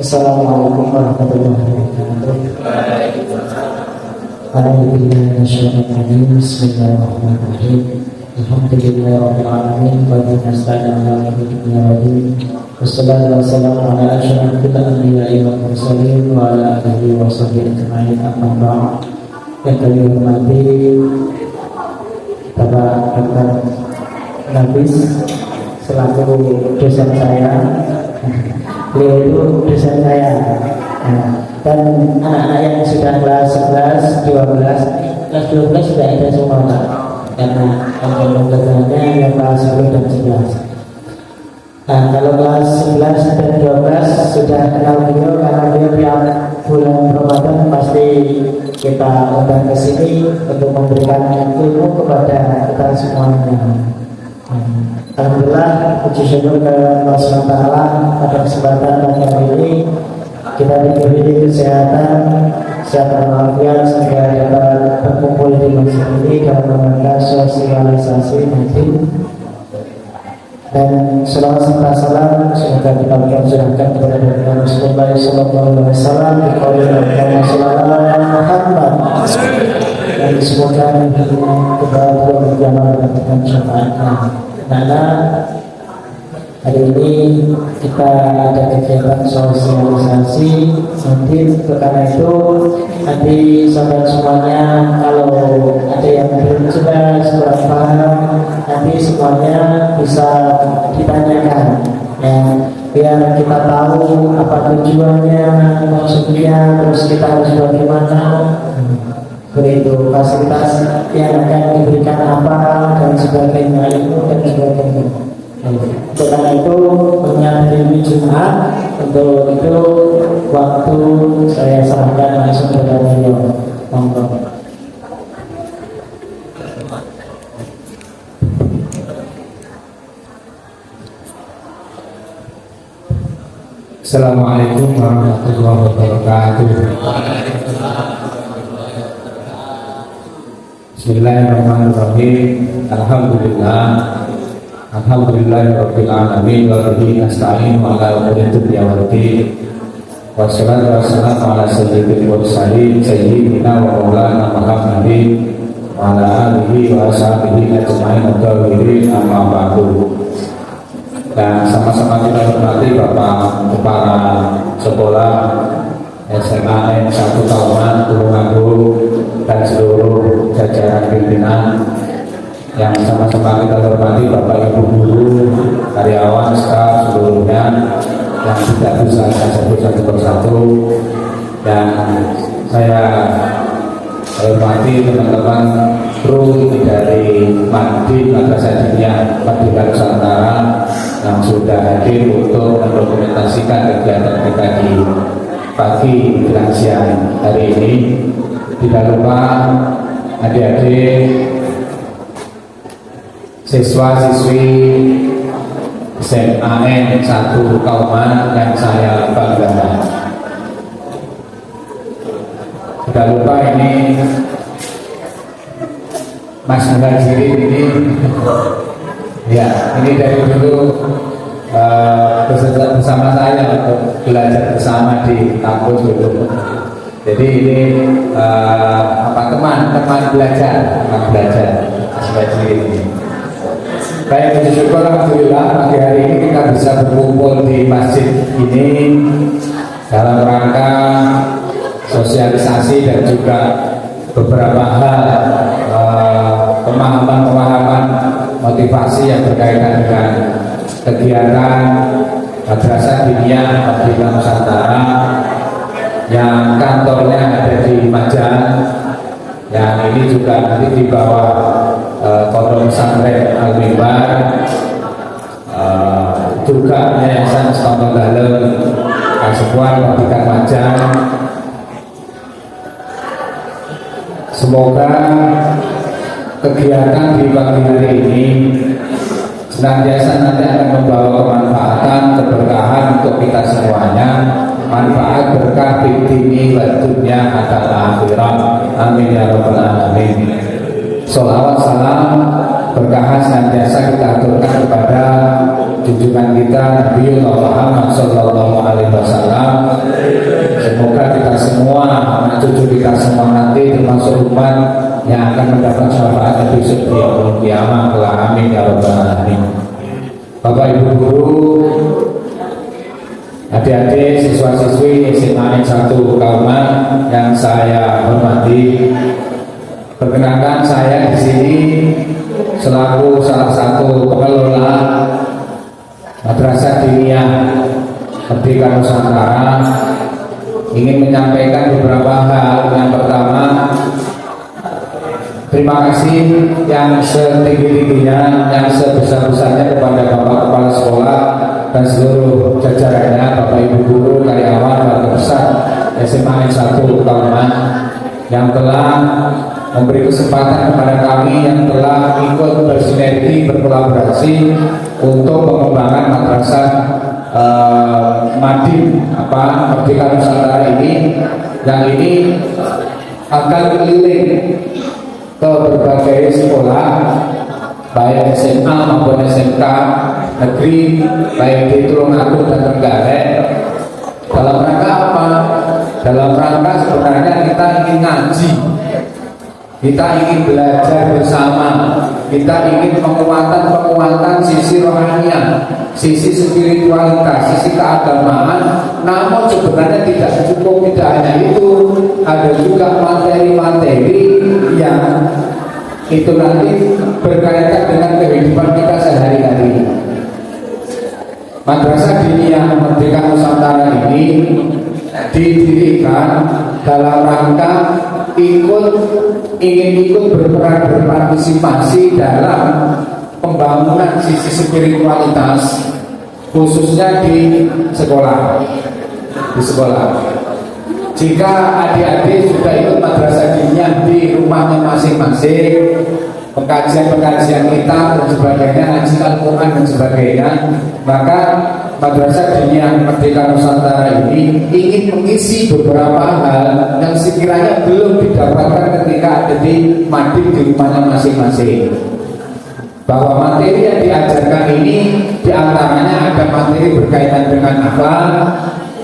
Assalamualaikum warahmatullahi wabarakatuh. Bismillahirrahmanirrahim. Alhamdulillahirabbil alamin wa nasta'inu ala umuri wassalatu wassalamu ala asyrafil anbiya'i wal mursalin wa ala alihi wa sahbihi ajma'in. Amma ba'd. Yang kami hormati Bapak Dr. Nafis selaku dosen saya. Beliau itu dosen saya. Dan anak-anak yang sudah kelas 11, 12, kelas 12 sudah ada semua, Pak. Karena yang belajarnya yang kelas 10 dan 11. Nah, kalau kelas 11 dan 12 sudah kenal beliau, karena beliau tiap bulan Ramadan pasti kita undang ke sini untuk memberikan ilmu kepada kita semuanya. Alhamdulillah, puji syukur ke Allah SWT pada kesempatan pagi hari ini kita diberi kesehatan, kesehatan walafiat sehingga dapat berkumpul di masjid ini dalam rangka sosialisasi nanti. Dan selawat serta salam semoga kita curahkan kepada Rasulullah SAW di qaulil Muhammad, dan semoga kepada berjamaah mendapatkan syafaatnya. Karena hari ini kita ada kegiatan sosialisasi nanti, karena itu nanti sahabat semuanya kalau ada yang belum jelas kurang paham, nanti semuanya bisa ditanyakan ya, biar kita tahu apa tujuannya, maksudnya, terus kita harus bagaimana. Begitu fasilitas yang akan diberikan apa dan sebagainya, itu dan sebagainya. Karena itu menyadari Jumat, untuk itu waktu saya serahkan langsung kepada beliau. Monggo. Assalamualaikum warahmatullahi wabarakatuh. Bismillahirrahmanirrahim. Alhamdulillahirabbil alamin wa bihi nasta'inu ala umuri dunya waddin. Wassalatu wassalamu ala sayyidil mursalin sayyidina wa maulana Muhammadin wa ala alihi wa sahbihi ajma'in wa amma ba'du. Dan sama-sama kita hormati Bapak Kepala Sekolah SMA 1 Kauman Tulungagung dan seluruh jajaran pimpinan yang sama-sama kita hormati, Bapak Ibu guru, karyawan, staf seluruhnya yang tidak bisa saya sebut satu persatu. Dan saya hormati teman-teman kru dari Madin Madrasah Diniyah Merdeka Nusantara yang sudah hadir untuk mendokumentasikan kegiatan kita di pagi menjelang siang hari ini. Tidak lupa adik-adik siswa-siswi SMA 1 Kauman yang saya banggakan. Tidak lupa ini Mas Muhajirin ini, ya ini dari dulu bersama saya untuk belajar bersama di kampus dulu. Jadi ini teman belajar Mas Muhajirin ini. Baik, puji syukur alhamdulillah pagi hari ini kita bisa berkumpul di masjid ini dalam rangka sosialisasi dan juga beberapa hal pemahaman motivasi yang berkaitan dengan kegiatan Madrasah Diniyah Merdeka Nusantara yang kantornya ada di Majan, yang ini juga nanti di bawah Pondok Pesantren Al-Mimbar, juga Yayasan Sekolah Dalem Kasepuan Wabikan Majan. Semoga kegiatan di pagi hari ini senantiasa nanti akan membawa kemanfaatan, keberkahan untuk kita semuanya, manfaat berkah di dini wa dunya hatta akhirat. Amin ya rabbal alamin. Sholawat salam berkah senantiasa kita aturkan kepada junjungan kita Nabi Muhammad sallallahu alaihi akan mendapat syafaat besok di yaumul kiamah kelak. Amin ya rabbal alamin. Bapak Ibu guru, adik-adik siswa-siswi SMA 1 Kauman yang saya hormati, perkenalkan saya di sini selaku salah satu pengelola Madrasah Diniyah Merdeka Nusantara ingin menyampaikan beberapa hal. Yang pertama, terima kasih yang setinggi-tingginya, yang sebesar-besarnya kepada Bapak Kepala Sekolah dan seluruh jajarannya, Bapak Ibu guru, karyawan, warga besar SMA 1 Kauman yang telah memberi kesempatan kepada kami, yang telah ikut bersinergi, berkolaborasi untuk mengembangkan madrasah Madin Merdeka Nusantara ini, yang ini akan keliling ke berbagai sekolah baik SMA maupun SMK negeri, baik di Tulungagung dan Trenggalek. Dalam rangka apa? Dalam rangka sebenarnya kita ingin ngaji, kita ingin belajar bersama, kita ingin penguatan sisi rohaniah, sisi spiritualitas, sisi keagamaan. Namun sebenarnya tidak cukup, tidak hanya itu, ada juga materi-materi yang itu nanti berkaitan dengan kehidupan kita sehari-hari. Madrasah Diniyah Merdeka Nusantara ini didirikan dalam rangka ingin ikut berperan, berpartisipasi dalam pembangunan sisi spiritualitas, khususnya di sekolah. Jika adik-adik sudah ikut Madrasah Diniyah di rumahnya masing-masing, pengajian-pengajian kita dan sebagainya, ngaji Al-Quran dan sebagainya, maka Madrasah Diniyah Merdeka Nusantara ini ingin mengisi beberapa hal yang sekiranya belum didapatkan ketika ada di Madin di rumahnya masing-masing. Bahwa materi yang diajarkan ini diantaranya ada materi berkaitan dengan akhlak,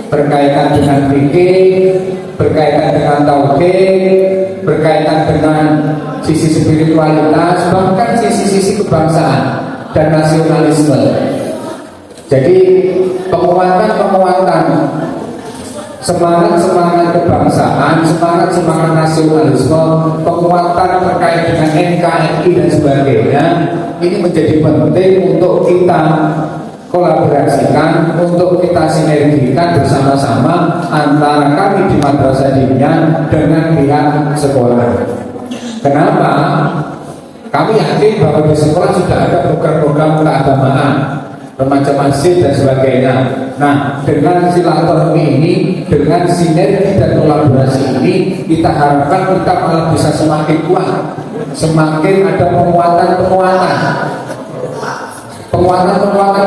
berkaitan dengan fikih, berkaitan dengan tauhid, berkaitan dengan sisi spiritualitas, bahkan sisi-sisi kebangsaan dan nasionalisme. Jadi penguatan semangat kebangsaan, semangat nasionalisme, penguatan terkait dengan NKRI dan sebagainya, ini menjadi penting untuk kita kolaborasikan, untuk kita sinergikan bersama-sama antara kami di Madrasah Diniyah dengan pihak sekolah. Kenapa? Kami yakin bahwa di sekolah sudah ada program-program keagamaan, remaja masjid dan sebagainya. Nah, dengan silaturahmi ini, dengan sinergi dan kolaborasi ini, kita harapkan kita malah bisa semakin kuat, semakin ada penguatan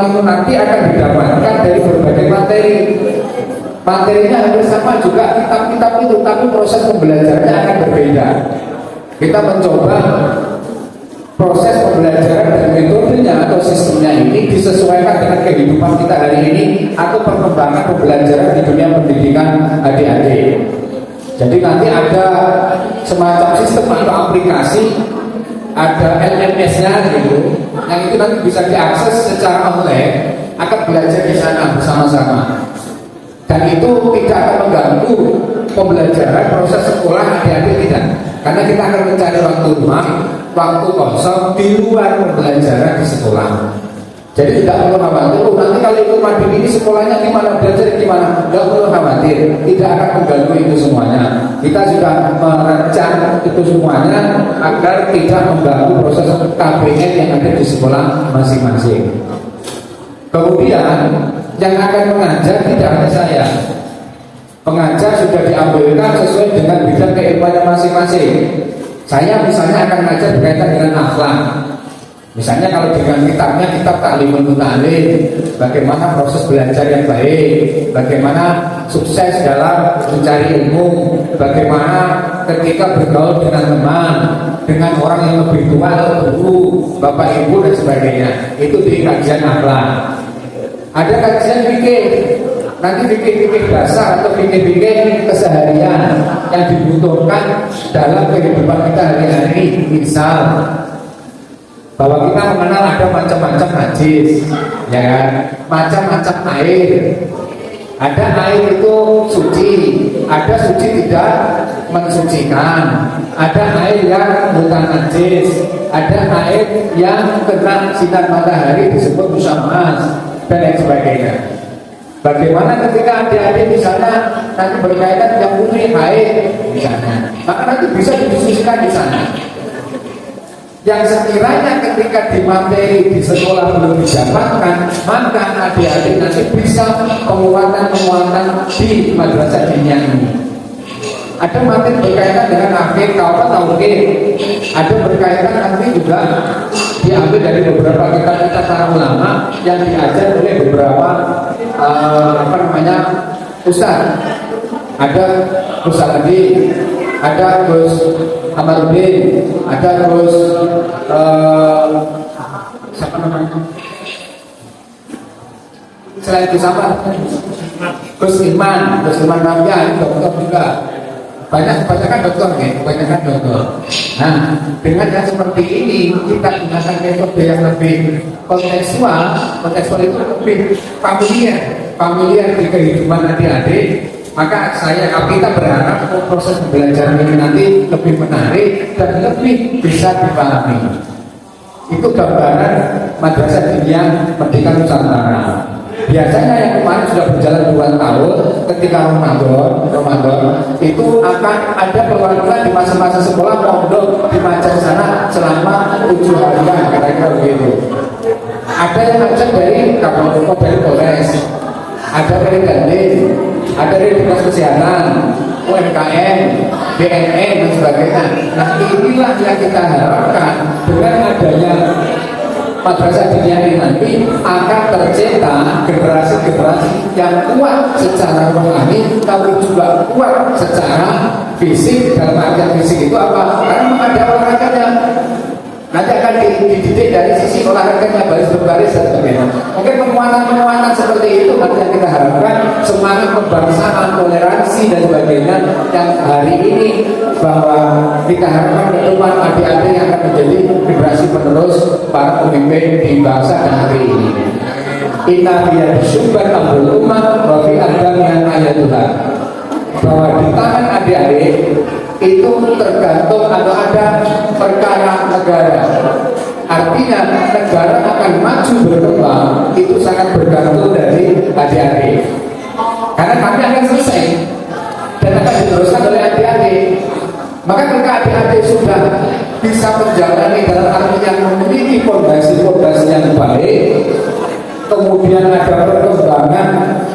itu nanti akan didapatkan dari berbagai materi. Materinya hampir sama juga kitab-kitab itu, tapi proses pembelajarannya akan berbeda. Kita mencoba proses pembelajaran dan metodenya atau sistemnya ini disesuaikan dengan kehidupan kita hari ini atau perkembangan pembelajaran di dunia pendidikan adik-adik. Jadi nanti ada semacam sistem atau aplikasi, ada LMS-nya gitu, yang itu nanti bisa diakses secara online, akan belajar di sana bersama-sama. Dan itu tidak akan mengganggu pembelajaran proses sekolah adik-adik, tidak. Karena kita akan mencari waktu luang, waktu kosong di luar pembelajaran di sekolah. Jadi tidak perlu khawatir, nanti kalau ikut Madin ini sekolahnya gimana, belajar gimana, tidak perlu khawatir, tidak akan mengganggu itu semuanya. Kita sudah merancang itu semuanya agar tidak mengganggu proses KPN yang ada di sekolah masing-masing. Kemudian yang akan mengajar tidak hanya saya. Pengajar sudah diambilkan sesuai dengan bidang keilmuannya masing-masing. Saya misalnya akan mengajar berkaitan dengan akhlak. Misalnya kalau dengan kitabnya, kitab Ta'limul Muta'allim, bagaimana proses belajar yang baik, bagaimana sukses dalam mencari ilmu, bagaimana ketika bergaul dengan teman, dengan orang yang lebih tua atau guru, bapak ibu dan sebagainya. Itu di kajian akhlak. Ada kajian fikih, nanti fikih-fikih dasar atau fikih-fikih keseharian. yang dibutuhkan dalam kehidupan kita hari-hari. Misal bahwa kita mengenal ada macam-macam najis, ya kan? Macam-macam air. Ada air itu suci, ada suci tidak mensucikan, ada air yang bukan najis, ada air yang kena sinar matahari disebut musammas dan lain sebagainya. Bagaimana ketika adik-adik di sana nanti berkaitan yang putih air misalnya, maka nanti bisa didiskusikan di sana. Yang sekiranya ketika di materi di sekolah belum didapatkan, maka adik-adik nanti bisa penguatan-penguatan di madrasah diniyah ini. Ada materi berkaitan dengan akhir kaupat tauhid, ada berkaitan nanti juga diambil dari beberapa kitab-kitab para ulama yang diajar oleh beberapa ustaz. Ada Ustaz Adi, ada Gus Amarudin, ada Gus siapa namanya? Selain Gus apa? Gus Iman Namya, dokter juga. Kebanyakan dokter ya, kebanyakan dokter. Nah, dengan yang seperti ini kita gunakan metode yang lebih kontekstual itu lebih familiar di kehidupan adik-adik. Maka kita berharap proses pembelajaran ini nanti lebih menarik dan lebih bisa dipahami. Itu gambaran Madrasah Diniyah Merdeka Nusantara. Biasanya yang kemarin sudah berjalan 2 tahun, ketika Ramadan itu akan ada perwakilan di masa-masa sekolah pondok di Macan sana selama 7 harian, kira-kira begitu. Ada yang ngajar dari Kabupaten Polres, ada dari Dandim, ada dari Dinas Kesehatan, UMKM, BNN dan sebagainya. Nah, inilah yang kita harapkan dengan adanya Madrasah Diniyah ini nanti akan tercetak generasi-generasi yang kuat secara rohani, tapi juga kuat secara fisik. Dalam artian fisik itu apa? Karena ada olahraganya. Nanti akan dididik dari sisi olahraganya, baris berbaris dan sebagainya. Mungkin penguatan seperti itu nanti yang kita harapkan, semangat kebangsaan, toleransi dan sebagainya yang hari ini bahwa kita harapkan ke depan adik-adik yang akan menjadi generasi penerus para pemimpin di bangsa dan hari ini. Inna biya disyubban abdul umat wa fi adamian ayatullah. Bahwa di tangan adik-adik itu tergantung atau ada perkara negara. Artinya negara akan maju berkembang itu sangat bergantung dari adik-adik. Karena kami akan selesai dan akan diteruskan oleh adik-adik. Maka ketika adik-adik sudah bisa menjalani dalam arti yang memiliki fondasi-fondasi yang baik, kemudian ada perkembangan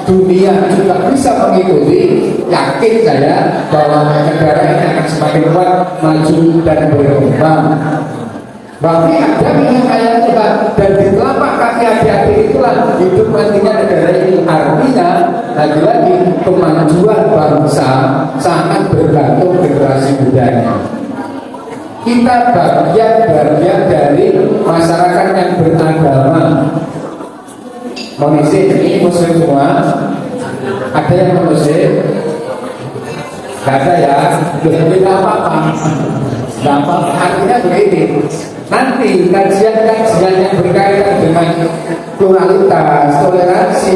dunia juga bisa mengikuti, yakin saya bahwa negara ini akan semakin kuat, maju dan berkembang. Berarti ada yang kaya Tuhan dan di telapak kaki adik-adik itulah hidup nantinya negara ini. Artinya lagi-lagi kemajuan bangsa sangat bergantung generasi mudanya. Kita bagian dari masyarakat yang beragama. Muslim ini muslim semua. Ada yang muslim? Gak ada ya. Tidak apa-apa. Gak apa-apa. Artinya begini. Nanti kajian-kajian yang berkaitan dengan pluralitas, toleransi,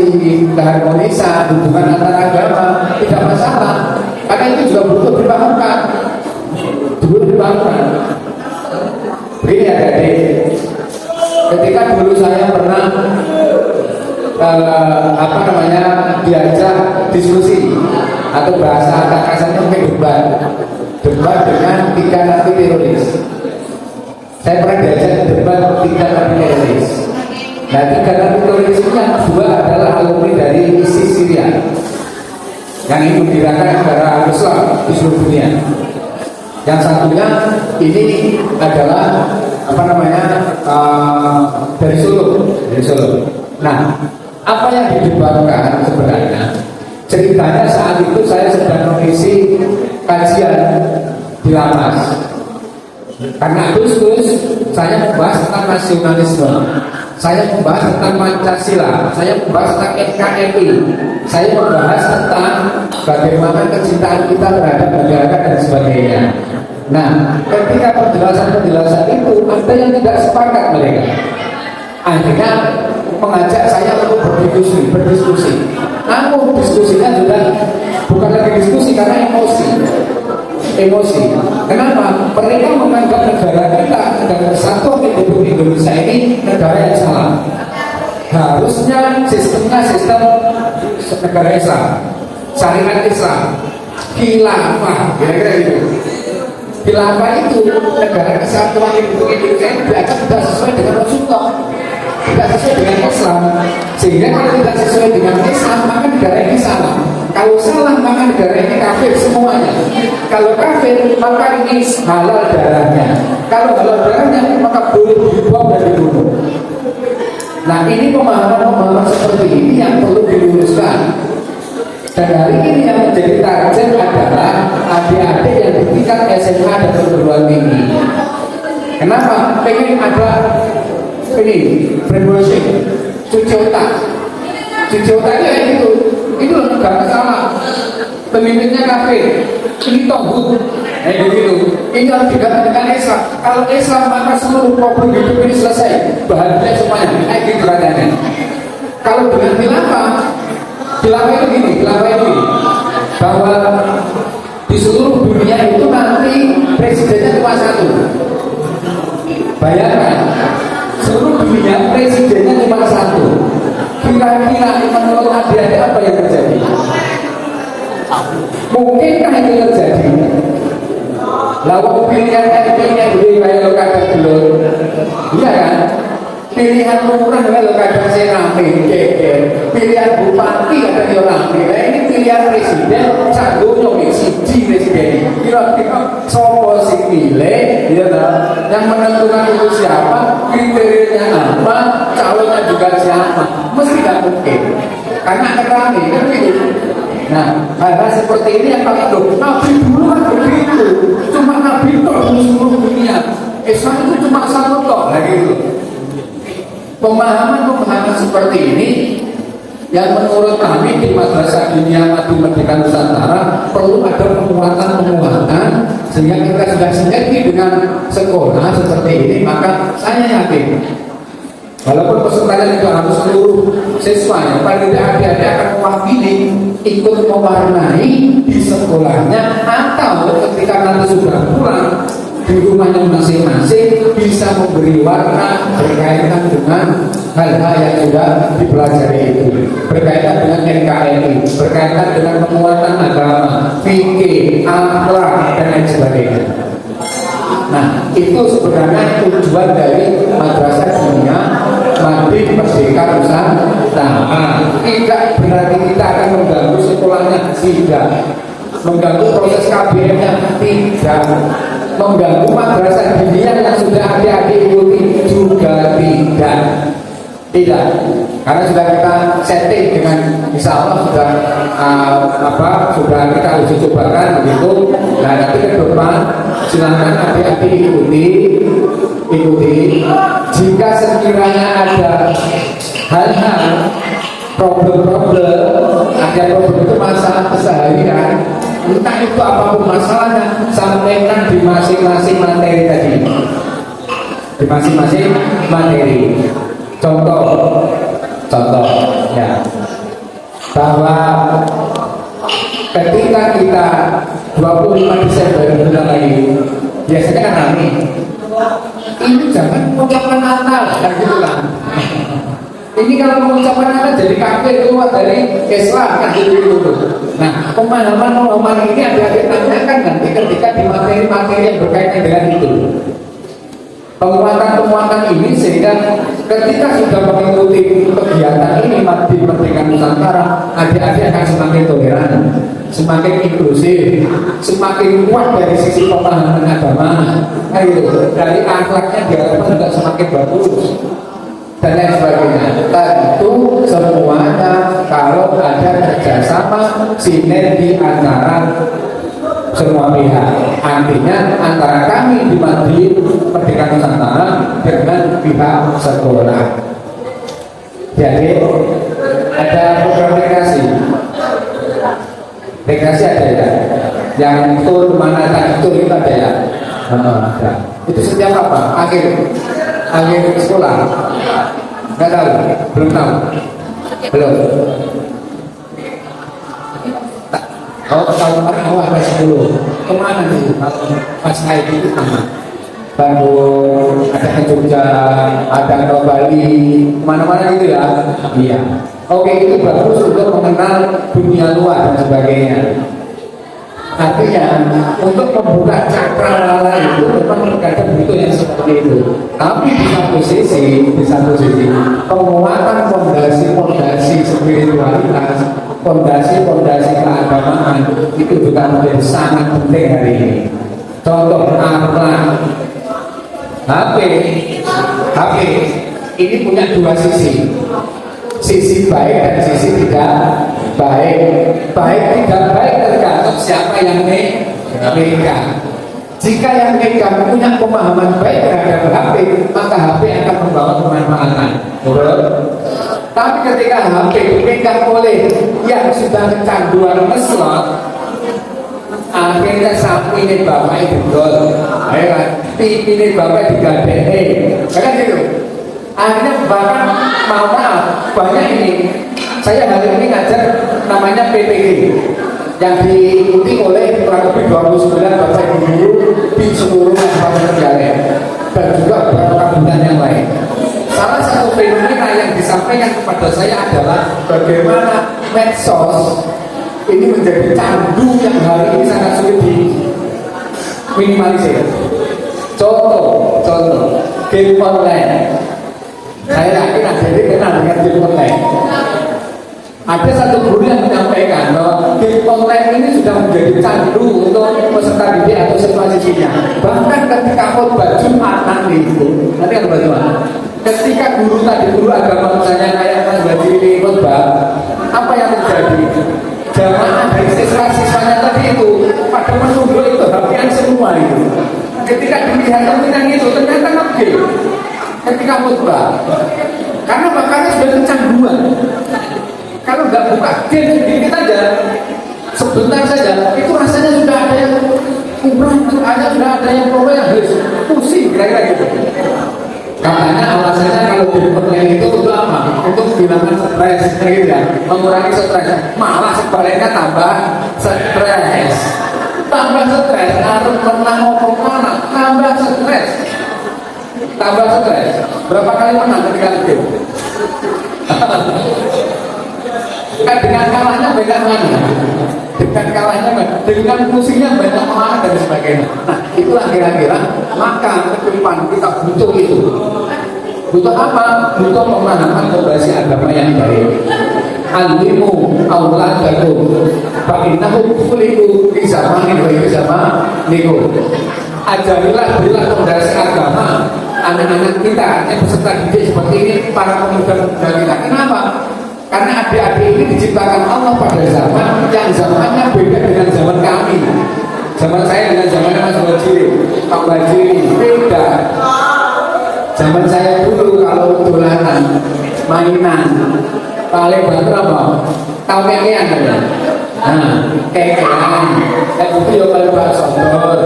keharmonisan, hubungan antar agama tidak masalah. Karena itu juga butuh dibangunkan. Begini ya adik. Ketika dulu saya pernah diajak diskusi atau bahasa kasarnya mungkin debat dengan 3 napi teroris. Saya pernah diajak debat 3 napi teroris. Nah, 3 napi teroris itu yang 2 adalah alumni dari ISIS Syria yang ikut gerakan negara Islam di seluruh dunia. Yang satunya ini adalah dari Solo. Nah, apa yang didebatkan sebenarnya? Ceritanya saat itu saya sedang mengisi kajian di lapas. Karena Agustus saya membahas tentang nasionalisme, saya membahas tentang Pancasila, saya membahas tentang NKRI, saya membahas tentang bagaimana kecintaan kita terhadap negara dan sebagainya. Nah, ketika penjelasan-penjelasan itu ada yang tidak sepakat mereka. Akhirnya mengajak saya untuk berdiskusi. Namun diskusinya juga bukan lagi diskusi karena emosi. Kenapa? Mereka menganggap negara kita, negara kesatuan Republik Indonesia ini negara yang salah. Harusnya sistemnya sistem negara Islam, syariat Islam, khilafah, kira-kira gitu. Khilafah itu negara kesatuan Republik Indonesia ini tidak sesuai dengan Rasulullah, tidak sesuai dengan Islam. Sehingga kalau tidak sesuai dengan Islam, maka negara ini salah. Kalau salah, maka negara ini kafir semuanya. Kalau kafir, maka ini halal darahnya. Kalau halal darahnya, maka boleh dibuang dan dibunuh. Nah, ini pemahaman-pemahaman seperti ini yang perlu diluruskan. Dan hari ini yang menjadi target adalah adik-adik yang di tingkat SMA dan perguruan tinggi. Kenapa? Pengen ada ini brainwashing, cuci otak ya itu nggak salah. Pemimpinnya kafir, ini tohut, gitu. Ini harus digantikan Islam. Kalau Islam maka seluruh problem hidup ini selesai, bahagia semuanya. Gitu katanya. Kalau dengan khilafah itu gini, bahwa di seluruh dunia itu nanti presidennya cuma satu. Bayangkan, seluruh dunia presidennya cuma satu. Kira-kira menurut adik-adik apa yang terjadi? Mungkinkah itu terjadi? Lalu pilihan dulu kayak lo kadang belum, iya kan? Pilihan lurah lo kadang saya rame, pilihan bupati kadang yo rame. Nah ini pilihan presiden, satu nyong siji presiden. Kira-kira sopo sing milih, ya kan? Yang menentukan itu siapa, kriterianya apa, calonnya juga siapa? Mesti tidak mungkin, karena akan rame kan gitu. Nah, hal-hal seperti ini yang paling Nabi dulu kan begitu. Cuma Nabi tok di seluruh dunia. Islam itu cuma satu tok lagi gitu. Pemahaman seperti ini yang menurut kami di Madrasah Dunia Madu Merdeka Nusantara perlu ada penguatan sehingga kita sudah sinergi dengan sekolah seperti ini, maka saya yakin walaupun pesertanya juga harus seluruh siswa yang paling tidak adik-adik akan mewakili ikut mewarnai di sekolahnya, atau ketika nanti sudah pulang di rumahnya masing-masing bisa memberi warna berkaitan dengan hal-hal yang sudah dipelajari itu, berkaitan dengan NKRI, berkaitan dengan penguatan agama, fikih, akhlak dan lain sebagainya. Nah, itu sebenarnya tujuan dari Madrasah Dunia Madu Merdeka Nusantara. Tidak berarti kita akan mengganggu sekolahnya, tidak. Mengganggu proses KBM-nya, tidak. Mengganggu madrasah dunia yang sudah adik-adik ikuti juga tidak. Tidak, karena sudah kita setting dengan insya Allah sudah kita uji cobakan begitu. Nah nanti ke depan silakan adik-adik ikuti. Jika sekiranya ada hal-hal problem itu masalah keseharian, entah itu apapun masalahnya, sampaikan di masing-masing materi tadi, di masing-masing materi. Contoh ya, bahwa ketika kita 25 Desember bulan lagi biasanya kan rame, ini jangan mengucapkan Natal kan gitu kan. Ini kalau mengucapkan Natal jadi kafir, keluar dari Islam kan gitu. Nah, pemahaman ini ada tanyakan nanti ketika di materi-materi yang berkaitan dengan itu. Penguatan ini sehingga ketika sudah mengikuti kegiatan ini di Merdeka Nusantara, adik-adik akan semakin toleran, semakin inklusif, semakin kuat dari sisi pemahaman agama, dari akhlaknya diharapkan juga semakin bagus dan lain sebagainya. Tentu semuanya kalau ada kerjasama sinergi antara semua pihak, artinya antara kami di Madrid Merdeka Nusantara dengan pihak sekolah. Jadi ada program rekreasi Rekreasi ada ya? Yang tur mana tadi tur itu ada ya? Ada. Itu setiap apa? Akhir sekolah? Nggak tahu? Belum tahu? Belum? Oh, tahun kemarin awal kelas 10 kemana nih? Pas naik itu kemana? Bandung, ada ke Jogja, ada ke Bali, mana-mana gitu ya? Iya. Oke, itu bagus untuk mengenal dunia luar dan sebagainya. Artinya untuk membuka cakra itu memang kadang butuh yang seperti itu. Tapi di satu sisi penguatan fondasi spiritualitas, fondasi keagamaan itu juga menjadi sangat penting hari ini. Contoh akhlak, HP ini punya dua sisi baik dan sisi tidak baik. Tidak baik tergantung siapa yang megang. Jika yang megang punya pemahaman baik terhadap HP, maka HP akan membawa kemanfaatan. Tapi ketika HP dipegang oleh yang sudah kecanduan ngeslot, akhirnya sapi ini bapak didol, TV ini bapak digadeni, kan gitu. Akhirnya bahkan maaf banyak ini. Saya hari ini ngajar namanya PPG yang diikuti oleh kurang lebih 29 bapak ibu di seluruh kabupaten Trenggalek dan juga beberapa kabupaten yang lain. Salah satu fenomena yang disampaikan kepada saya adalah bagaimana medsos ini menjadi candu yang hari ini sangat sulit diminimalisir. Contoh game online. Saya yakin ada yang kenal dengan game online. Ada satu guru yang menyampaikan bahwa game online ini sudah menjadi candu untuk peserta didik atau siswa-siswinya. Bahkan ketika khotbah Jumat nanti khotbah Jumat, ketika guru agama misalnya kayak Mas Badiri khotbah, apa yang terjadi? Jamaah dari siswa-siswanya tadi itu pada menunggu itu hafian semua itu. Ketika dilihat tentang itu ternyata nge-game ketika khotbah, karena makanya sudah kecanduan. Kalau nggak buka game sedikit aja, sebentar saja, itu rasanya sudah ada yang kurang, sudah ada yang problem yang harus pusing, kira-kira gitu. Katanya alasannya kalau game online itu untuk apa? Untuk menghilangkan stres, gitu ya, mengurangi stres. Malah sebaliknya tambah stres, harus pernah ngomong mana, tambah stres. Berapa kali menang ketika game? Dengan kalahnya banyak mana? Dengan pusingnya banyak mana dan sebagainya. Nah, itulah kira-kira maka ke depan kita butuh itu. Butuh apa? Butuh pemahaman fondasi agama yang baik. Alimu auladakum fa innahum khuliqu fi zamanin wa zamanikum. Ajarilah, berilah fondasi agama anak-anak kita yang peserta didik seperti ini, para pemuda-pemuda kita. Kenapa? Karena adik-adik ini diciptakan Allah pada zaman yang zamannya beda dengan zaman kami. Zaman saya dengan zaman Mas Bajiri, Pak Bajiri beda. Zaman saya dulu kalau dolanan, mainan, paling banter apa? Tahu kekean ada? Nah, kekean. Kayak gitu ya paling banter sondor,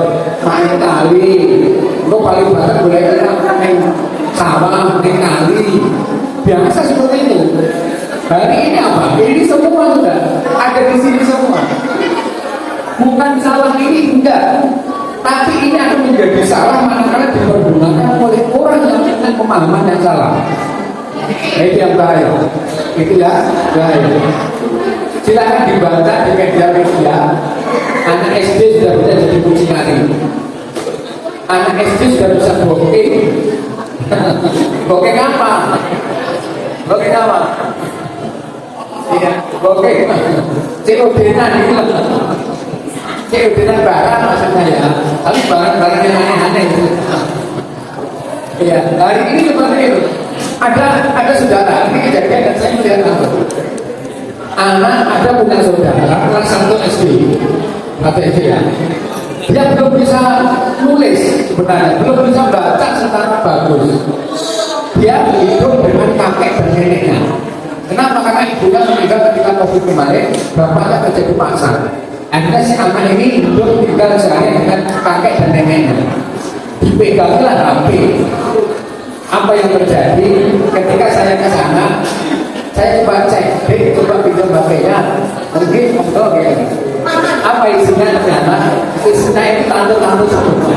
main tali. Lo paling banter boleh main sawah, main kali. Biasa seperti itu. Hari ini apa? Ini semua sudah ada di sini semua. Bukan salah ini enggak, tapi ini akan menjadi salah manakala dipergunakan oleh orang yang punya pemahaman yang salah. Itu yang bahaya. Itu ya bahaya. Silakan dibaca di media. Anak SD sudah bisa jadi mucikari. Anak SD sudah bisa bokeh. Bokeh apa? Bokeh apa? Iya, oke. COD-nya itu, COD-nya barang maksudnya ya. Tapi barang-barang yang aneh-aneh itu. Iya, hari ini seperti itu. Ada saudara, ini kejadian dan saya melihat anak ada punya saudara kelas 1 SD, atau SD ya. Dia belum bisa nulis sebenarnya, belum bisa baca secara bagus. Dia hidup dengan kakek dan neneknya. Kenapa? Karena ibunya meninggal ketika COVID kemarin, bapaknya kerja di pasar. Akhirnya si anak ini hidup tinggal sehari dengan kakek dan neneknya. Dipeganglah HP. Apa yang terjadi ketika saya ke sana? Saya coba cek, coba pinjam HP-nya. Mungkin ngobrol ya. Apa isinya ternyata? Isinya itu tante-tante semua.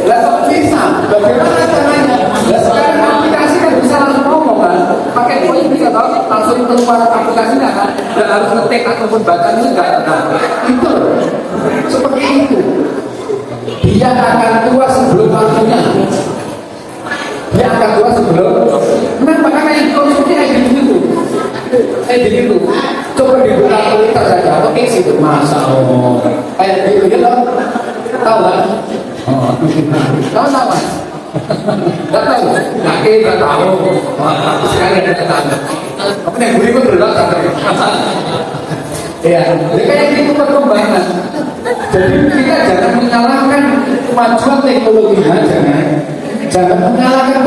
Lah kok bisa? Bagaimana caranya? Lah sekarang aplikasi kan bisa langsung ngomong kan? Pakai voice bisa tahu langsung keluar aplikasinya kan? Dan harus ngetik ataupun bacanya enggak. Nah, itu seperti itu. Dia akan tua sebelum waktunya. Dia akan tua sebelum. Kenapa? Karena yang konsumsi kayak gitu. Gitu. Coba dibuka Twitter saja atau X itu masa kayak gitu ya loh. Tahu kan? Tahu sama? Gak tahu. Gak tahu. Sekali ada kata. Tapi yang gue ikut berulang kata. Ya, kayak gitu perkembangan. Jadi kita jangan menyalahkan kemajuan teknologi, jangan menyalahkan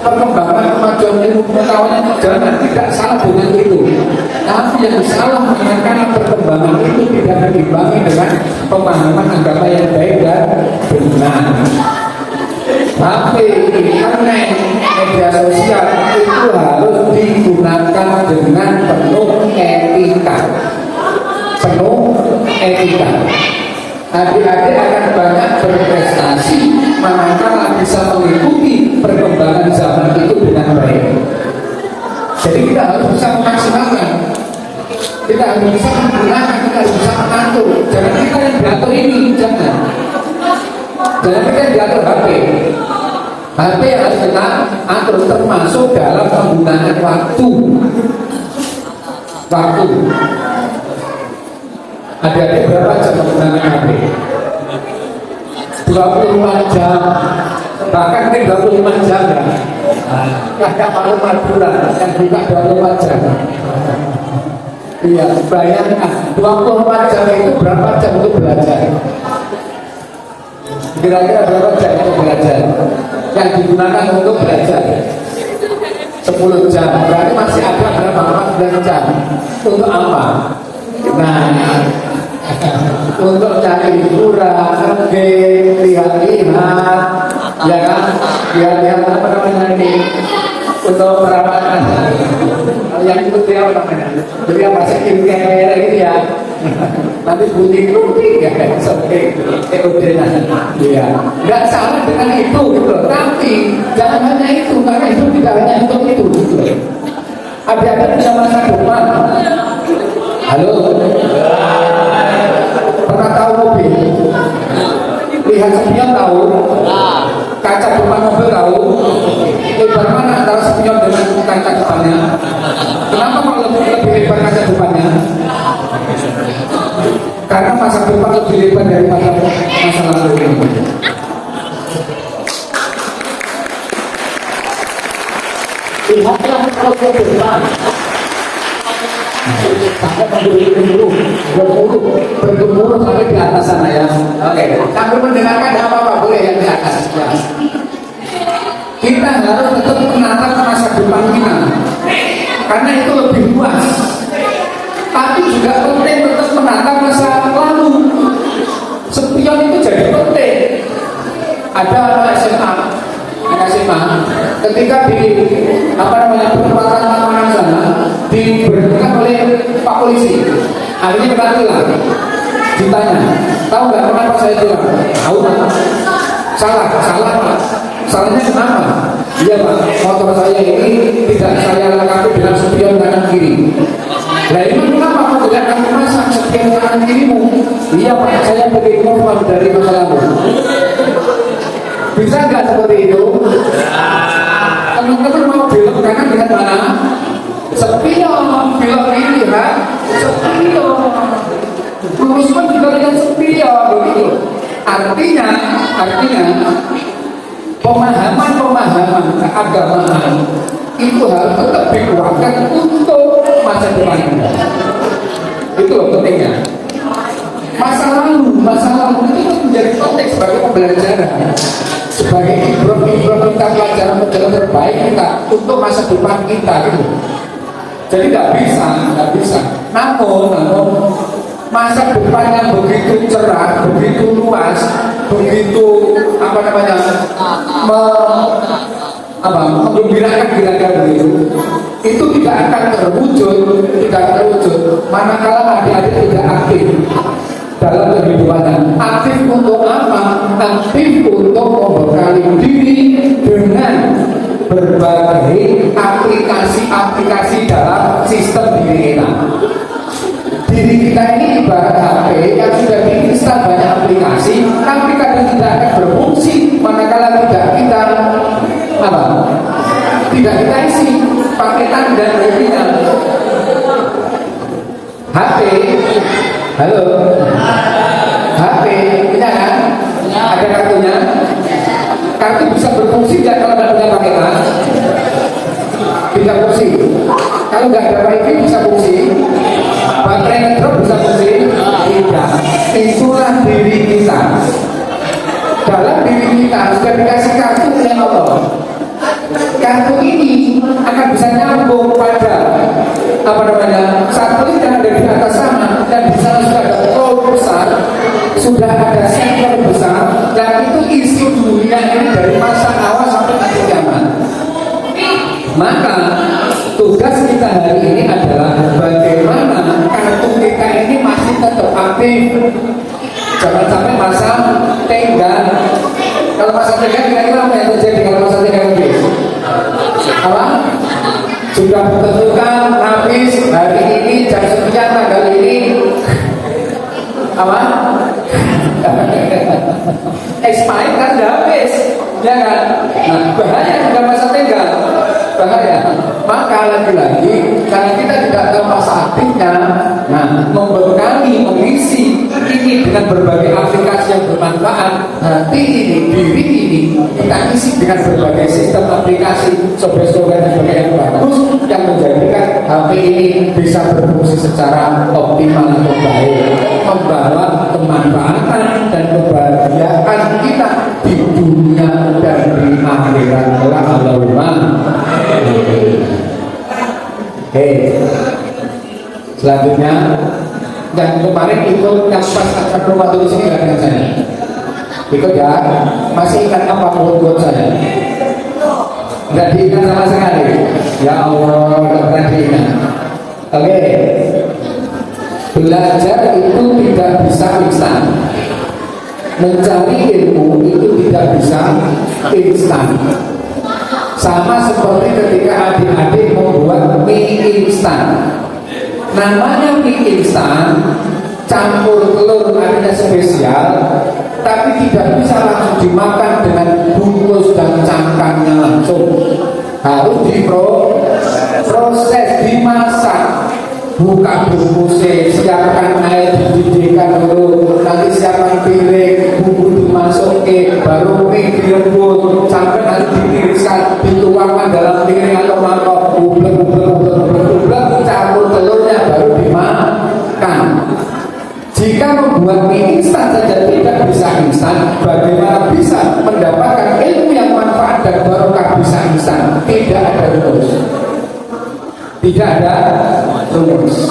perkembangan kemajuan ilmu pengetahuan, jangan tidak salah dengan itu. Tapi yang salah karena perkembangan itu tidak diimbangi dengan pemahaman agama yang baik dan benar. Tapi internet, media sosial itu harus digunakan dengan penuh etika. Adik-adik akan banyak berprestasi manakala bisa mengikuti perkembangan zaman itu dengan baik. Jadi kita harus bisa memaksimalkan, kita harus bisa menggunakan, kita harus bisa mengatur. Jangan kita yang diatur ini, jangan kita yang diatur HP yang harus kita atur, termasuk dalam penggunaan waktu. Adik-adik berapa jam menggunakan HP? 24 jam. Bahkan ini 25 jam kan? Kakak maklumat bulan yang buka 24 jam. Iya, bayangkan 24 jam itu berapa jam untuk belajar? Kira-kira berapa jam untuk belajar? Yang digunakan untuk belajar 10 jam. Berarti masih ada berapa? 14 jam. Untuk apa? Nah, untuk cari hiburan, lihat-lihat, ya kan? Lihat-lihat apa namanya ini? Untuk perawatan. Yang itu dia apa namanya? Jadi yang masih kimia gitu ya. Nanti bunyi ya, seperti EOD-nya. Iya. Nggak salah dengan itu, gitu. Tapi jangan hanya itu, karena itu tidak hanya untuk itu. Gitu. Ada punya masa depan. Halo. Pernah tahu mobil? Lihat spion tahu? Kaca depan mobil tahu? Lebar mana antara spion dengan kaca depannya? Kenapa kalau lebih lebar kaca depannya? Karena masa depan lebih lebar daripada masa lalu. Lihatlah kalau ke depan. Sampai bergemuruh sampai di atas sana ya. Oke. Sambil mendengarkan apa boleh yang di atas. Ya. Kita harus tetap menatap masa depan kita, karena itu lebih luas. Tapi juga penting tetap menatap masa lalu. Spion itu jadi penting. Ada anak SMA, ketika di perempatan lapangan sana diberhentikan oleh Pak Polisi. Akhirnya kita bilang, ditanya, tahu nggak kenapa saya bilang? Tahu Pak. Salah Pak. Salahnya kenapa? Iya Pak, motor saya ini tidak saya lengkapi dengan spion kanan kiri. Nah ini kenapa Pak tidak kamu masang spion kanan kirimu? Iya Pak, saya beri informan dari masa lalu. Bisa nggak seperti itu? Teman-teman mau belok kanan dengan mana? Spion, belok kiri kan? Spion. Lurus pun juga dengan spion begitu. Artinya pemahaman keagamaan itu harus tetap dikuatkan untuk masa depan kita. Itu loh pentingnya. Masa lalu itu menjadi konteks sebagai pembelajaran, sebagai ibrah kita, pelajaran terbaik kita untuk masa depan kita gitu. Jadi nggak bisa. Namun masa depan yang begitu cerah, begitu luas, begitu menggembirakan kira-kira itu tidak akan terwujud manakala adik-adik tidak aktif dalam kehidupannya. Aktif untuk apa? Aktif untuk membekali diri dengan berbagai aplikasi dalam sistem diri kita. Diri kita ini ibarat HP yang sudah diinstal banyak aplikasi, tapi kadang tidak akan berfungsi manakala tidak kita isi paketan dan dirinya. HP, halo, HP, punya kan? Ada kartunya. Kartu bisa berfungsi nggak kalau nggak punya paketan? Bisa fungsi. Kalau nggak ada wifi bisa fungsi. Baterai drop bisa fungsi? Tidak. Itulah diri kita. Dalam diri kita sudah dikasih kartu oleh Allah. Kartu ini akan bisa nyambung pada satelit yang ada di atas sana, dan di sana sudah ada cloud besar, sudah ada server besar, dan itu isi dunia ini dari masa awal sampai akhir zaman. Maka tugas kita hari ini adalah bagaimana kartu kita ini masih tetap aktif. Jangan sampai masa tenggang. Kalau masa tenggang kira-kira apa yang terjadi kalau masa tenggang habis? Apa? Sudah ditentukan habis hari ini jam sekian tanggal ini. Apa? Expired kan sudah habis, ya kan? Nah, bahaya juga masa tenggang. Bahaya. Maka lagi-lagi karena kita tidak tahu masa aktifnya, membekali, mengisi ini dengan berbagai aplikasi yang bermanfaat. Nanti ini, diri ini kita isi dengan berbagai sistem aplikasi, software dan sebagainya yang bagus, yang menjadikan HP ini bisa berfungsi secara optimal atau baik, membawa kemanfaatan dan kebahagiaan kita di dunia dan di akhirat. Allahumma. Selanjutnya yang kemarin ikut yang pas akan rumah tulis ini nggak dengan saya. Ikut ya, masih ingat apa buat saya? Nggak diingat sama sekali. Ya Allah, nggak pernah diingat. Oke. Belajar itu tidak bisa instan. Mencari ilmu itu tidak bisa instan. Sama seperti ketika adik-adik membuat mie instan. Namanya mie instan, campur telur artinya spesial, tapi tidak bisa langsung dimakan dengan bungkus dan cangkangnya langsung. Harus diproses, dimasak. Buka bungkusnya, siapkan air, dididihkan dulu, nanti siapkan piring, bumbu dimasukin, baru mie direbus, sampai nanti ditiriskan, dituangkan dalam piring atau mangkok, bublek, campur telurnya baru dimakan. Jika membuat mie instan saja tidak bisa instan, bagaimana bisa mendapatkan ilmu yang manfaat dan barokah bisa instan? Tidak ada rumus. Tidak ada rumus.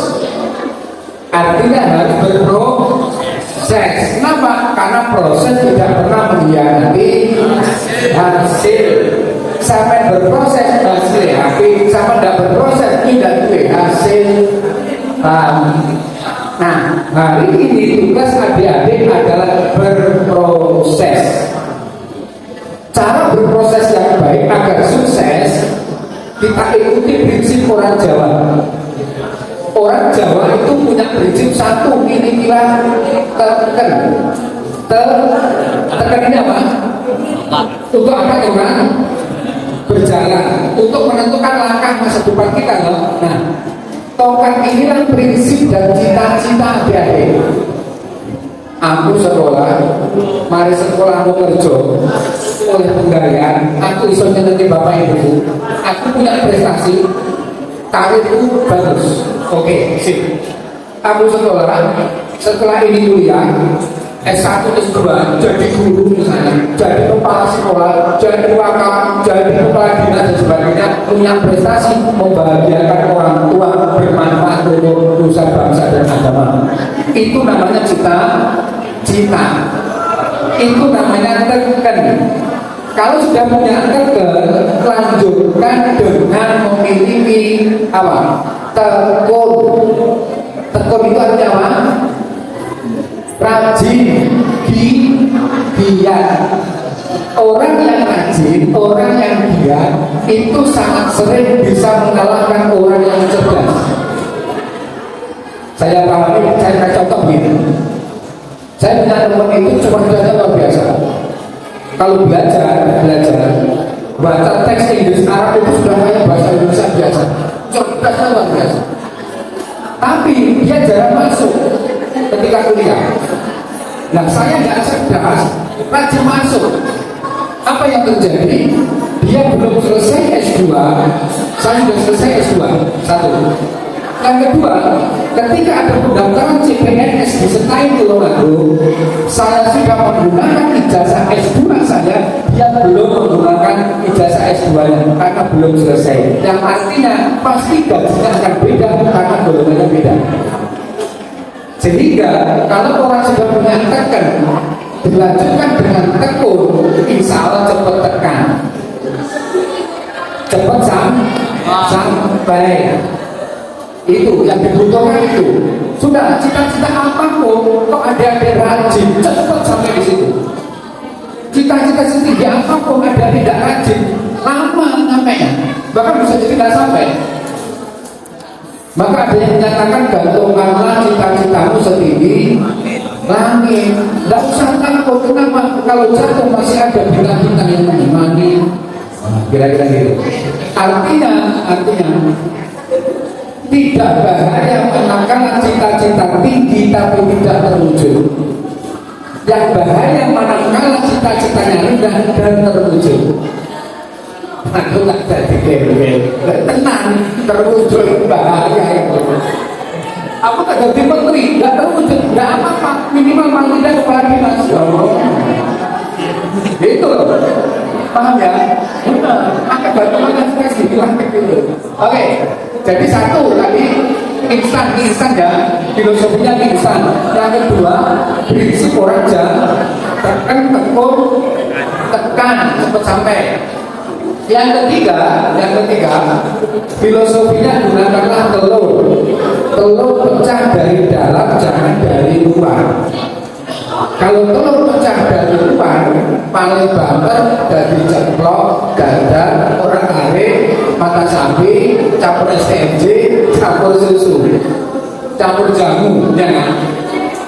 Artinya harus berproses. Kenapa? Karena proses tidak pernah mengkhianati hasil. Sampai berproses hasil tapi sampai tidak berproses tidak hasil. Nah, hari ini tugas adik-adik adalah berproses. Cara berproses yang baik agar sukses, kita ikuti prinsip orang Jawa. Orang Jawa itu punya prinsip satu, ini bilang teken. Teken ini apa? Untuk apa orang berjalan, untuk menentukan langkah masa depan kita loh. Nah, tongkat inilah prinsip dan cita-cita adik-adik. Aku sekolah, mari sekolah mau kerja oleh penggalian, aku bisa nyenengin bapak ibu, aku punya prestasi, karirku bagus. Oke, sip. Aku sekolah, setelah ini kuliah, S1, S2, jadi guru misalnya, jadi kepala sekolah, jadi wakil, jadi kepala dinas dan sebagainya, punya prestasi, membahagiakan orang tua, bermanfaat untuk nusa bangsa dan agama. Itu namanya cita-cita. Itu namanya teken. Kalau sudah punya teken, lanjutkan dengan memiliki apa? Tekun. Tekun itu artinya apa? Rajin, giat. Orang yang rajin, orang yang giat itu sangat sering bisa mengalahkan orang yang cerdas. Saya pahami, saya kasih contoh begini. Saya punya teman itu cerdasnya luar biasa. Kalau belajar baca teks Inggris Arab itu sudah kayak bahasa Indonesia biasa. Cerdasnya luar biasa. Tapi dia jarang masuk ketika kuliah. Nah, saya nggak cerdas, rajin masuk. Apa yang terjadi? Dia belum selesai S2, saya sudah selesai S2. Satu. Yang kedua, ketika ada pendaftaran CPNS di Senayan Tulungagung, saya sudah menggunakan ijazah S2 saya, dia belum menggunakan ijazah S2-nya karena belum selesai. Yang artinya pasti gajinya akan beda karena golongannya beda. Sehingga kalau orang sudah punya teken, dilanjutkan dengan tekun, insya Allah cepat tekan, cepat sampai. Itu yang dibutuhkan itu. Sudah cita-cita apapun, kok ada rajin, cepat sampai di situ. Cita-cita setinggi apapun ada tidak rajin, lama sampainya, bahkan bisa jadi tidak sampai. Maka ada yang menyatakan gantungkanlah cita-citamu setinggi langit. Tidak usah takut, kenapa? Kalau jatuh masih ada bintang-bintang yang menemani. Kira-kira gitu. Artinya tidak bahaya manakala cita-cita tinggi tapi tidak terwujud. Yang bahaya manakala cita-citanya rendah dan terwujud. Aku tak jadi tenang, terwujud bahaya itu. Aku tak jadi menteri, nggak terwujud, nggak apa-apa, minimal paling tidak kepala dinas. Gitu loh, paham ya? Benar, akan bantu makan kasih bilang gitu. Oke, jadi satu tadi instan ya, filosofinya instan. Yang kedua, prinsip orang tekan, tekan cepat sampai. Yang ketiga, filosofinya gunakanlah telur pecah dari dalam, jangan dari luar. Kalau telur pecah dari luar, paling banter dari ceplok, dada, orang kare, mata sapi, campur STMJ, campur susu, campur jamu, ya kan?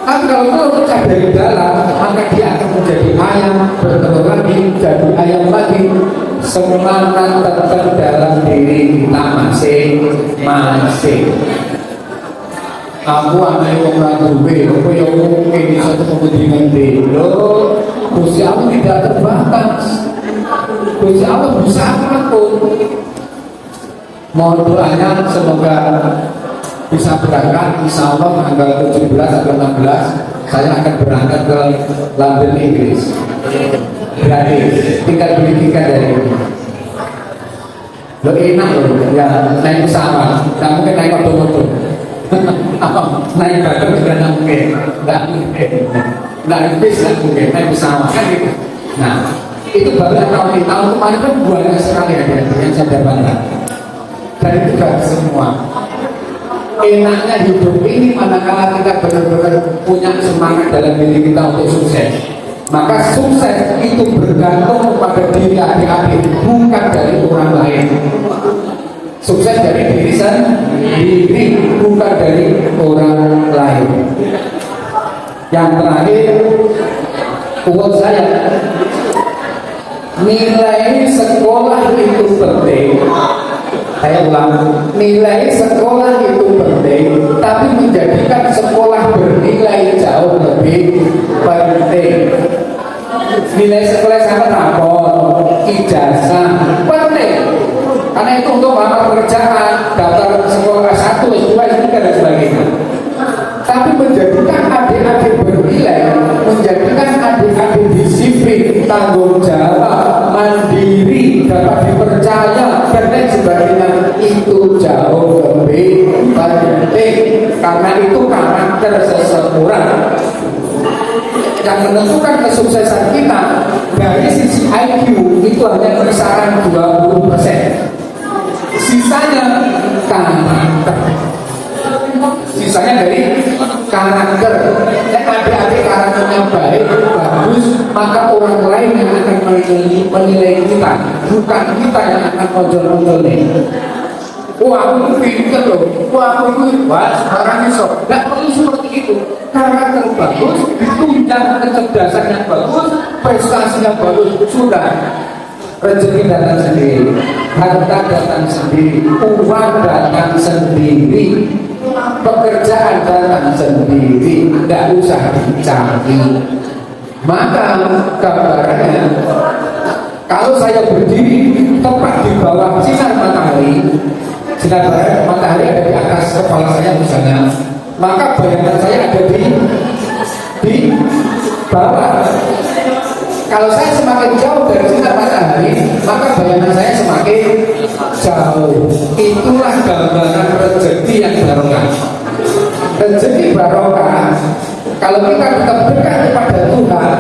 Tapi kalau telur pecah dari dalam, maka dia akan menjadi ayam, bertelur lagi, jadi ayam lagi. Semangat tetap dalam diri kita masing-masing. Aku anak orang duwe, aku yang mungkin bisa kepentingan dulu. Gusti Allah tidak terbatas. Gusti Allah bisa apapun. Mohon doanya semoga bisa berangkat. Insya Allah tanggal 17 atau 16 saya akan berangkat ke London, Inggris. Gratis, tinggal beli tiket dari ini. Lo enak loh, ya naik pesawat, nggak mungkin naik motor-motor. Naik barang juga nggak mungkin, naik bis nggak mungkin, naik pesawat kan gitu. Nah, itu baru tahun kemarin kan banyak sekali ada yang saya dapatkan. Dan itu gak semua. Enaknya hidup ini manakala kita benar-benar punya semangat dalam diri kita untuk sukses. Maka sukses itu bergantung pada diri adik-adik, bukan dari orang lain. Sukses dari diri sendiri, bukan dari orang lain. Yang terakhir, quote saya, nilai sekolah itu penting. Saya ulang, nilai sekolah itu penting, tapi menjadikan sekolah bernilai jauh lebih penting. Nilai sekolah sangat rapor, ijazah, penting. Karena itu untuk melamar pekerjaan, daftar sekolah 1, S2, S3 dan sebagainya. Tapi menjadikan adik-adik bernilai, menjadi karakter seseorang. Yang menentukan kesuksesan kita dari sisi IQ itu hanya kisaran 20%. Sisanya karakter. Sisanya dari karakter. Adik-adik karakternya baik, bagus, maka orang lain yang akan menilai kita, bukan kita yang akan muncul nih. Wah, aku pinter loh. Wah, aku itu orang iso. Nggak perlu seperti itu. Karakter bagus, ditunjang kecerdasan yang bagus, prestasinya bagus, sudah. Rezeki datang sendiri, harta datang sendiri, uang datang sendiri, pekerjaan datang sendiri, tidak usah dicari. Maka gambarannya, kalau saya berdiri tepat di bawah sinar matahari, sinar matahari ada di atas kepala saya misalnya, maka bayangan saya ada di bawah. Kalau saya semakin jauh dari sinar matahari, maka bayangan saya semakin jauh. Itulah gambaran rezeki yang barokah. Rezeki barokah. Kalau kita tetap dekat kepada Tuhan,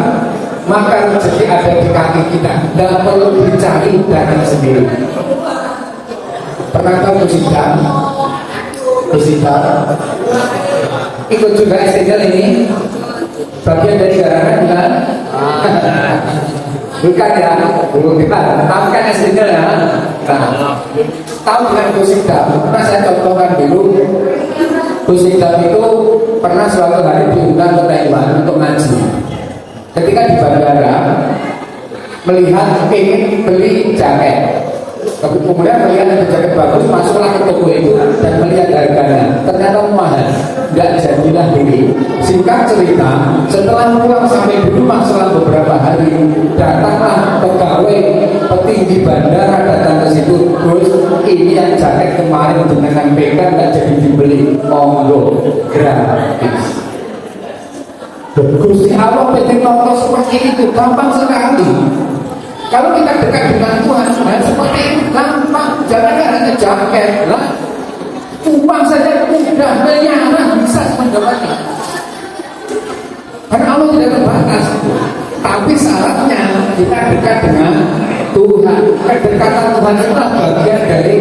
maka rezeki ada di kaki kita. Tidak perlu dicari datang sendiri. Pernah tahu musibah? Ikut juga STJ ini. Bagian dari garangan bukan? Bukan ya, bukan. Tahu kan STJ ya? Nah, tahu dengan Gusidam. Pernah saya contohkan dulu. Gusidam itu pernah suatu hari diundang ke Taiwan untuk ngaji. Ketika di bandara melihat ingin beli jaket, kemudian melihat ada jaket bagus, masuklah ke toko itu dan melihat harganya, ternyata mahal, nggak jadilah beli. Singkat cerita, setelah pulang sampai di rumah setelah beberapa hari, datanglah pegawai petinggi bandara datang ke situ. Gus, ini yang jaket kemarin dengan pegang nggak jadi dibeli, monggo gratis. Gusti Allah penting nonton seperti itu, gampang sekali. Kalau kita dekat dengan Tuhan, seperti itu gampang. Jangan hanya jaket lah, uang saja mudah, miliaran bisa mendapatkan. Karena Allah tidak terbatas. Tapi syaratnya kita dekat dengan Tuhan. Kedekatan Tuhan itulah bagian dari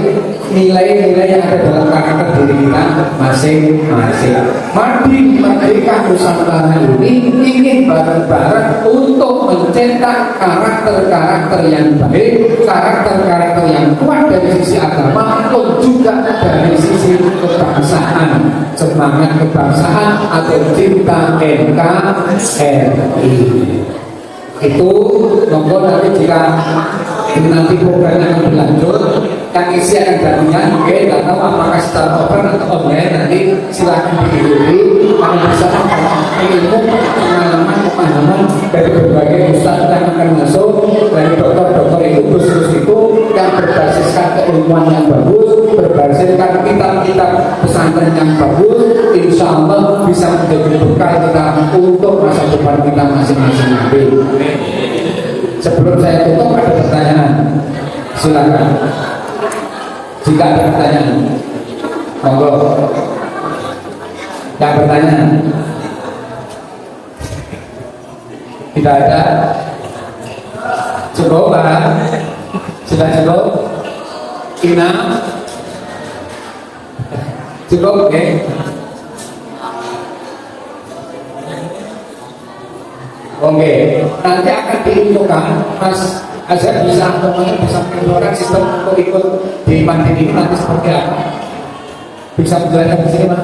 nilai-nilai yang ada dalam karakter diri kita masing-masing. Madi Merdeka Nusantara ini ingin bareng-bareng untuk mencetak karakter-karakter yang baik, karakter-karakter yang kuat dari sisi agama maupun juga dari sisi kebangsaan, semangat kebangsaan atau cinta NKRI. Itu monggo nanti jika nanti programnya akan berlanjut, yang isi akan jadinya, tidak tahu apakah secara offline atau online, nanti silahkan diikuti. Kami bisa ilmu, pemahaman dari berbagai ustaz yang akan masuk, dari dokter-dokter itu khusus itu yang berbasiskan keilmuan yang bagus, berbasiskan kitab-kitab pesantren yang bagus, insya Allah bisa menjadi bekal kita untuk masa depan kita masing-masing nanti. Sebelum saya tutup ada pertanyaan, silakan. Jika ada pertanyaan, monggo. Yang bertanya, tidak ada. Cukup Pak? Sudah cukup? Ina? Cukup, oke? Oke, nanti akan diinfokan, Mas Azhar bisa menginfokan sistem untuk ikut di Mandiri ini nanti seperti apa? Bisa menjelaskan di sini, Mas?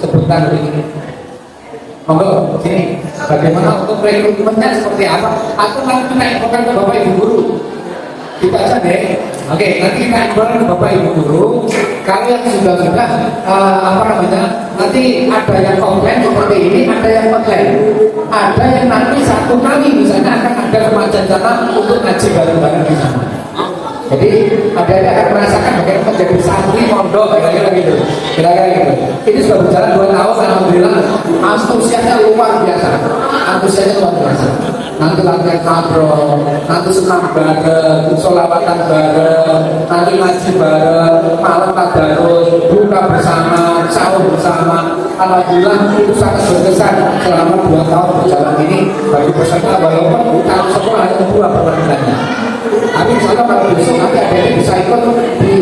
Sebentar ini. Monggo sini. Bagaimana untuk rekrutmennya seperti apa? Atau nanti kita infokan ke Bapak Ibu Guru. Kita aja deh. Oke, nanti kita infokan ke Bapak Ibu Guru. Kalau yang sudah nanti ada yang offline seperti ini, ada yang online. Ada yang nanti satu kali misalnya akan ada semacam sana untuk ngaji bareng-bareng di sana. Jadi ada yang akan merasakan bagaimana menjadi santri pondok kira-kira gitu. Ini sudah berjalan 2 tahun, alhamdulillah antusiasnya luar biasa. nanti latihan kabro, nanti senam bareng, sholawatan bareng, nanti ngaji bareng, malam tadarus, buka bersama, sahur bersama. Alhamdulillah itu sangat berkesan selama 2 tahun berjalan ini bagi peserta, walaupun tahun sekolah hanya 2 pertandingannya. Tapi misalnya kalau besok nanti adik bisa ikut di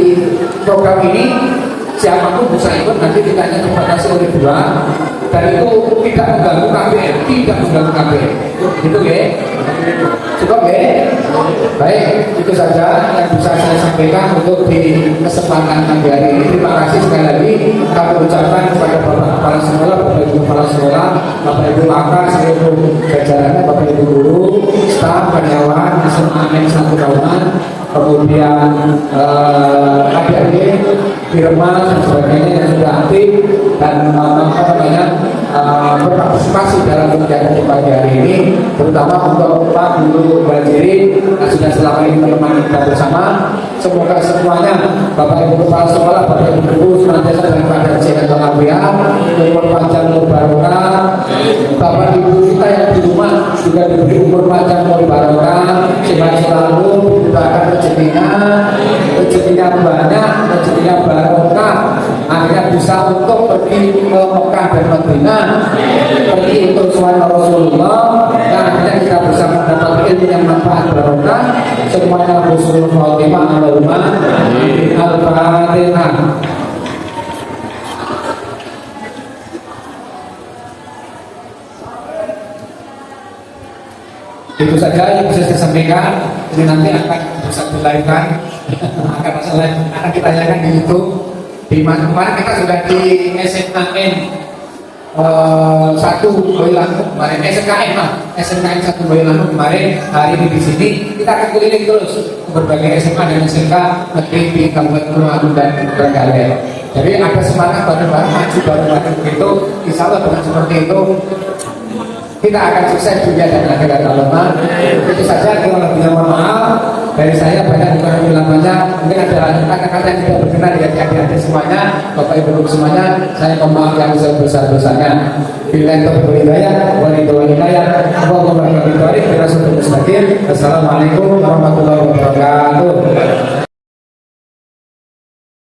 program ini, siapapun bisa ikut, nanti kita hanya dibatasi oleh 2 dan itu tidak mengganggu KPR, tidak mengganggu KPR. Gitu ya? Cukup ya? Baik, itu saja yang bisa saya sampaikan untuk di kesempatan pagi hari ini. Terima kasih sekali lagi kami ucapkan kepada Bapak Kepala Sekolah, Bapak Ibu Kepala Sekolah, Bapak Ibu Pakar, seluruh jajarannya, Bapak Ibu guru, staf, karyawan, SMA N1 Kauman, kemudian adik-adik firman dan sebagainya yang sudah aktif dan berpartisipasi dalam kegiatan di pagi hari ini, terutama untuk Pak Guru Bajiri yang sudah selama ini menemani kita bersama. Semoga semuanya Bapak Ibu Kepala Sekolah, Bapak Ibu guru senantiasa dalam keadaan sehat walafiat, umur panjang, umur barokah. Bapak Ibu kita yang di rumah juga diberi umur panjang, umur barokah, sehat selalu, diberikan rezekinya banyak, rezekinya barokah, akhirnya bisa untuk pergi ke Mekah dan Madinah, pergi untuk suara Rasulullah, dan akhirnya kita bisa mendapat ilmu yang manfaat barokah. Semuanya husnul khotimah. Allahumma al-Fatihah. Itu saja yang bisa saya sampaikan. Ini nanti akan bisa dilahirkan, akan kita tayangkan di YouTube. Di mana kemarin kita sudah di SMKN 1 Boyolali kemarin, SMKN 1 Boyolali kemarin. Hari ini di sini kita akan keliling terus ke berbagai SMA dan SMK negeri di Kabupaten Tulungagung dan Trenggalek. Jadi ada semangat bareng-bareng, maju bareng-bareng begitu. Insya Allah dengan seperti itu kita akan sukses dunia dan akhirat. Allahumma. Itu saja, kalau lebihnya mohon maaf dari saya, banyak bukan bilang banyak, mungkin ada kata-kata yang tidak berkenan di hati-hati semuanya, Bapak Ibu semuanya, saya mohon maaf yang sebesar-besarnya. Bila itu berhidayah, wanita-wanita yang Allah memberikan hidayah, kita sudah mustaqim. Assalamualaikum warahmatullahi wabarakatuh.